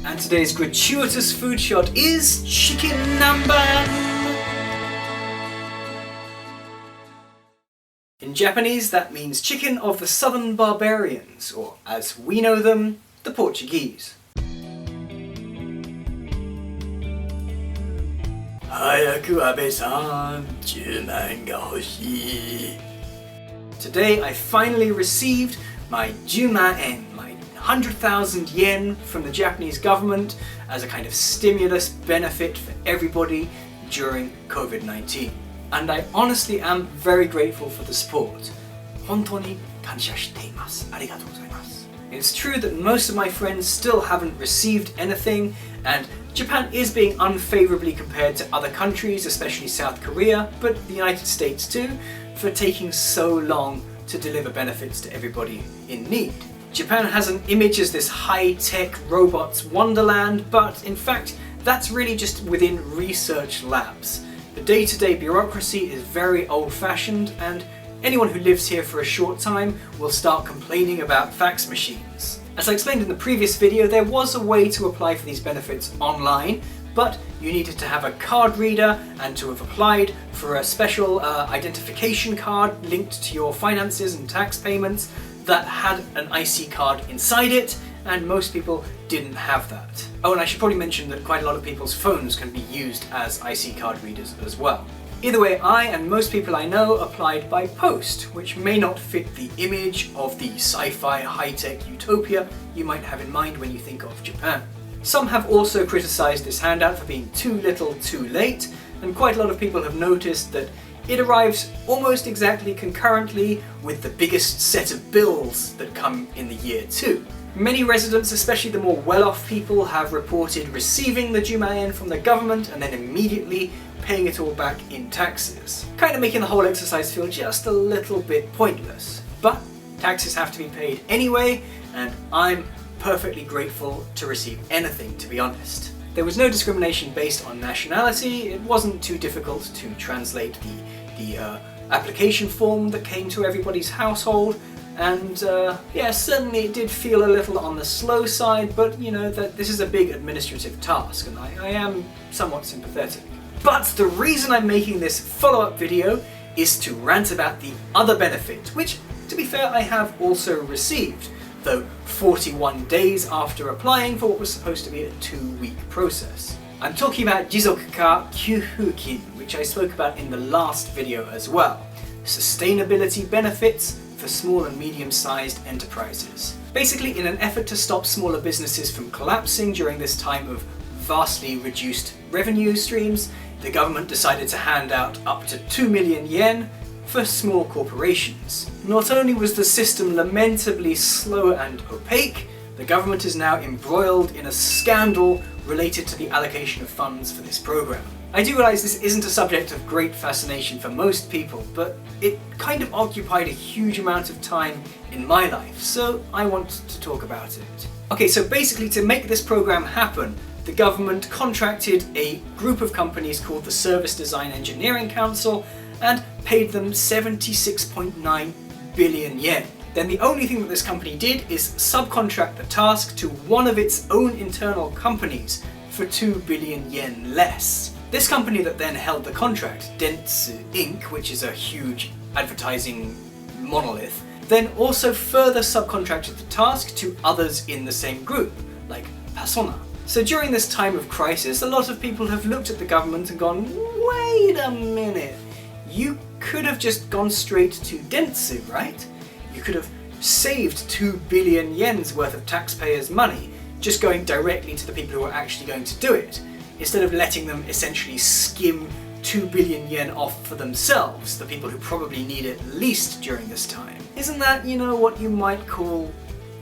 And today's gratuitous food shot is chicken namban! In Japanese, that means chicken of the southern barbarians, or as we know them, the Portuguese. Today I finally received my 10,000 yen, my 100,000 yen from the Japanese government as a kind of stimulus benefit for everybody during COVID-19. And I honestly am very grateful for the support. 本当に感謝しています。ありがとうございます。It's true that most of my friends still haven't received anything, and Japan is being unfavourably compared to other countries, especially South Korea, but the United States too, for taking so long to deliver benefits to everybody in need. Japan has an image as this high-tech robots wonderland, but in fact that's really just within research labs. The day-to-day bureaucracy is very old-fashioned, and anyone who lives here for a short time will start complaining about fax machines. As I explained in the previous video, there was a way to apply for these benefits online, but you needed to have a card reader and to have applied for a special identification card linked to your finances and tax payments that had an IC card inside it, and most people didn't have that. Oh, and I should probably mention that quite a lot of people's phones can be used as IC card readers as well. Either way, I and most people I know applied by post, which may not fit the image of the sci-fi high-tech utopia you might have in mind when you think of Japan. Some have also criticised this handout for being too little too late, and quite a lot of people have noticed that it arrives almost exactly concurrently with the biggest set of bills that come in the year too. Many residents, especially the more well-off people, have reported receiving the 10,000 yen from the government and then immediately paying it all back in taxes. Kind of making the whole exercise feel just a little bit pointless. But taxes have to be paid anyway, and I'm perfectly grateful to receive anything, to be honest. There was no discrimination based on nationality. It wasn't too difficult to translate the application form that came to everybody's household. And yeah, certainly it did feel a little on the slow side, but you know that this is a big administrative task, and I am somewhat sympathetic. But the reason I'm making this follow-up video is to rant about the other benefit, which, to be fair, I have also received, though 41 days after applying for what was supposed to be a 2-week process. I'm talking about Jizokuka Kyufukin, which I spoke about in the last video as well. Sustainability benefits for small and medium-sized enterprises. Basically, in an effort to stop smaller businesses from collapsing during this time of vastly reduced revenue streams, the government decided to hand out up to 2 million yen for small corporations. Not only was the system lamentably slow and opaque, the government is now embroiled in a scandal related to the allocation of funds for this program. I do realise this isn't a subject of great fascination for most people, but it kind of occupied a huge amount of time in my life, so I want to talk about it. Okay, so basically to make this program happen, the government contracted a group of companies called the Service Design Engineering Council and paid them 76.9 billion yen. Then the only thing that this company did is subcontract the task to one of its own internal companies for 2 billion yen less. This company that then held the contract, Dentsu Inc., which is a huge advertising monolith, then also further subcontracted the task to others in the same group, like Persona. So during this time of crisis, a lot of people have looked at the government and gone, wait a minute, you could have just gone straight to Dentsu, right? You could have saved 2 billion yen's worth of taxpayers' money just going directly to the people who are actually going to do it, instead of letting them essentially skim 2 billion yen off for themselves, the people who probably need it least during this time. Isn't that, you know, what you might call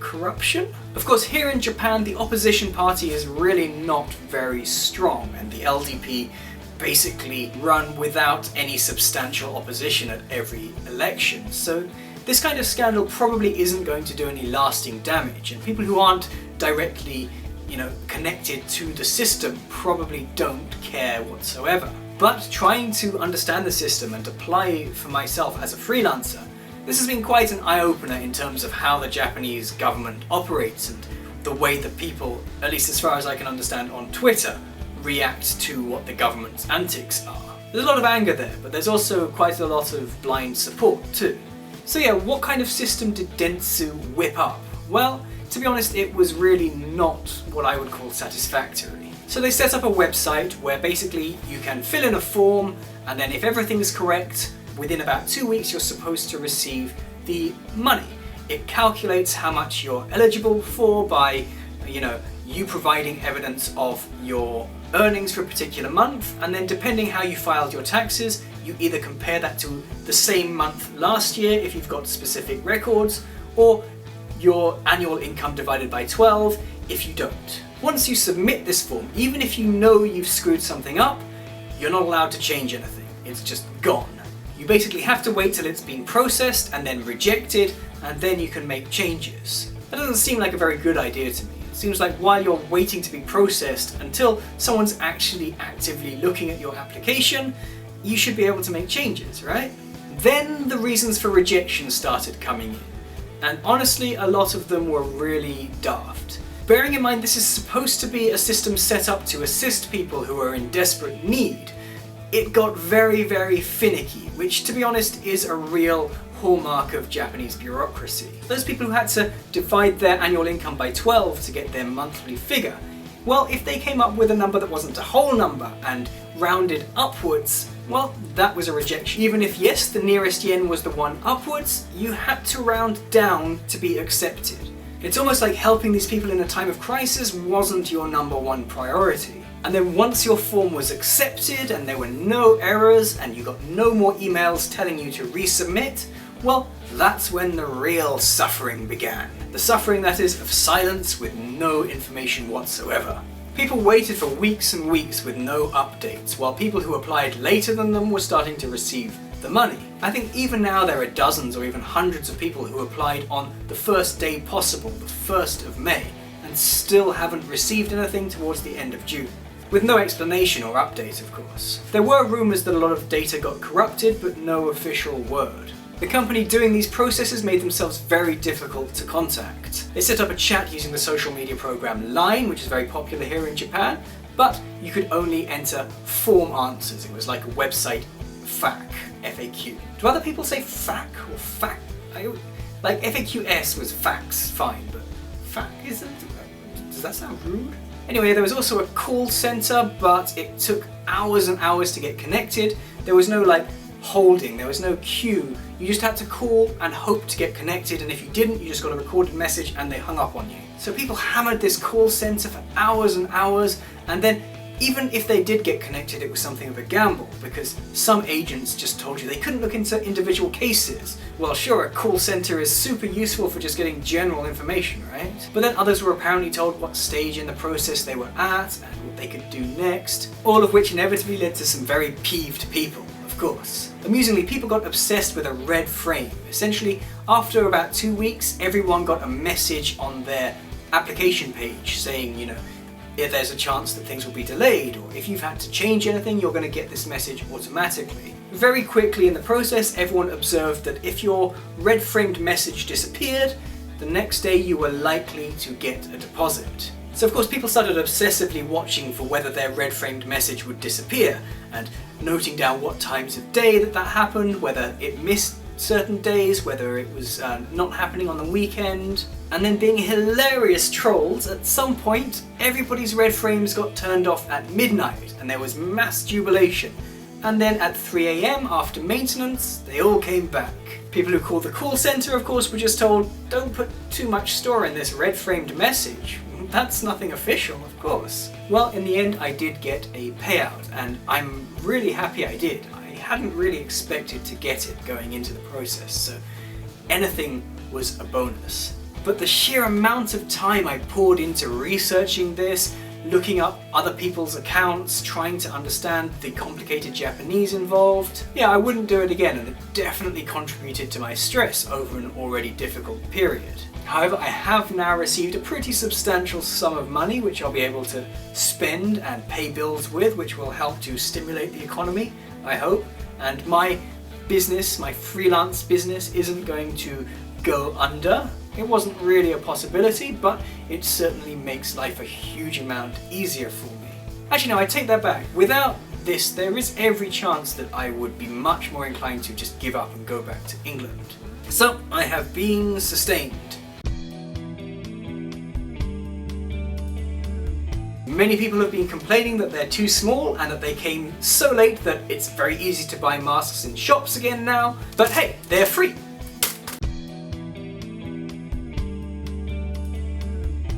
corruption? Of course, here in Japan, the opposition party is really not very strong, and the LDP basically run without any substantial opposition at every election. So this kind of scandal probably isn't going to do any lasting damage, and people who aren't directly, you know, connected to the system probably don't care whatsoever. But trying to understand the system and apply for myself as a freelancer, this has been quite an eye-opener in terms of how the Japanese government operates and the way that people, at least as far as I can understand on Twitter, react to what the government's antics are. There's a lot of anger there, but there's also quite a lot of blind support too. So yeah, what kind of system did Dentsu whip up? Well, to be honest, it was really not what I would call satisfactory. So they set up a website where basically you can fill in a form, and then if everything is correct, within about 2 weeks you're supposed to receive the money. It calculates how much you're eligible for by, you providing evidence of your earnings for a particular month, and then depending how you filed your taxes, you either compare that to the same month last year if you've got specific records, or your annual income divided by 12 if you don't. Once you submit this form, even if you know you've screwed something up, you're not allowed to change anything. It's just gone. You basically have to wait till it's been processed and then rejected, and then you can make changes. That doesn't seem like a very good idea to me. It seems like while you're waiting to be processed until someone's actually actively looking at your application, you should be able to make changes, right? Then the reasons for rejection started coming in. And honestly, a lot of them were really daft. Bearing in mind this is supposed to be a system set up to assist people who are in desperate need, it got very, very finicky, which to be honest is a real hallmark of Japanese bureaucracy. Those people who had to divide their annual income by 12 to get their monthly figure, well, if they came up with a number that wasn't a whole number and rounded upwards, well, that was a rejection. Even if yes, the nearest yen was the one upwards, you had to round down to be accepted. It's almost like helping these people in a time of crisis wasn't your number one priority. And then once your form was accepted and there were no errors and you got no more emails telling you to resubmit, well, that's when the real suffering began. The suffering, that is, of silence with no information whatsoever. People waited for weeks and weeks with no updates, while people who applied later than them were starting to receive the money. I think even now there are dozens or even hundreds of people who applied on the first day possible, the 1st of May, and still haven't received anything towards the end of June. With no explanation or update, of course. There were rumours that a lot of data got corrupted, but no official word. The company doing these processes made themselves very difficult to contact. They set up a chat using the social media program Line, which is very popular here in Japan, but you could only enter form answers. It was like a website FAQ, FAQ. Do other people say FAQ or FAQ? Like FAQs was facts, fine, but FAQ isn't? Does that sound rude? Anyway, there was also a call center, but it took hours and hours to get connected. There was no holding, there was no queue. You just had to call and hope to get connected, and if you didn't, you just got a recorded message and they hung up on you. So people hammered this call center for hours and hours, and then even if they did get connected, it was something of a gamble, because some agents just told you they couldn't look into individual cases. Well, sure, a call center is super useful for just getting general information, right? But then others were apparently told what stage in the process they were at and what they could do next, all of which inevitably led to some very peeved people, of course. Amusingly, people got obsessed with a red frame. Essentially, after about 2 weeks, everyone got a message on their application page saying, if there's a chance that things will be delayed, or if you've had to change anything, you're going to get this message automatically. Very quickly in the process, everyone observed that if your red framed message disappeared, the next day you were likely to get a deposit. So of course people started obsessively watching for whether their red framed message would disappear, and noting down what times of day that happened, whether it missed certain days, whether it was not happening on the weekend, and then being hilarious trolls, at some point everybody's red frames got turned off at midnight and there was mass jubilation, and then at 3 AM after maintenance they all came back. People who called the call center, of course, were just told, don't put too much store in this red framed message, that's nothing official, of course. Well, in the end I did get a payout, and I'm really happy I did. I hadn't really expected to get it going into the process, so anything was a bonus. But the sheer amount of time I poured into researching this, looking up other people's accounts, trying to understand the complicated Japanese involved, yeah, I wouldn't do it again, and it definitely contributed to my stress over an already difficult period. However, I have now received a pretty substantial sum of money which I'll be able to spend and pay bills with, which will help to stimulate the economy, I hope. And my business, my freelance business, isn't going to go under. It wasn't really a possibility, but it certainly makes life a huge amount easier for me. Actually, no, I take that back. Without this, there is every chance that I would be much more inclined to just give up and go back to England. So, I have been sustained. Many people have been complaining that they're too small and that they came so late that it's very easy to buy masks in shops again now. But hey, they're free.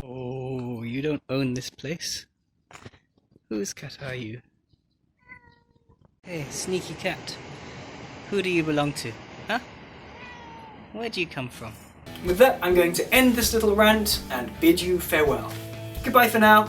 Oh, you don't own this place? Whose cat are you? Hey, sneaky cat. Who do you belong to? Huh? Where do you come from? With that, I'm going to end this little rant and bid you farewell. Goodbye for now.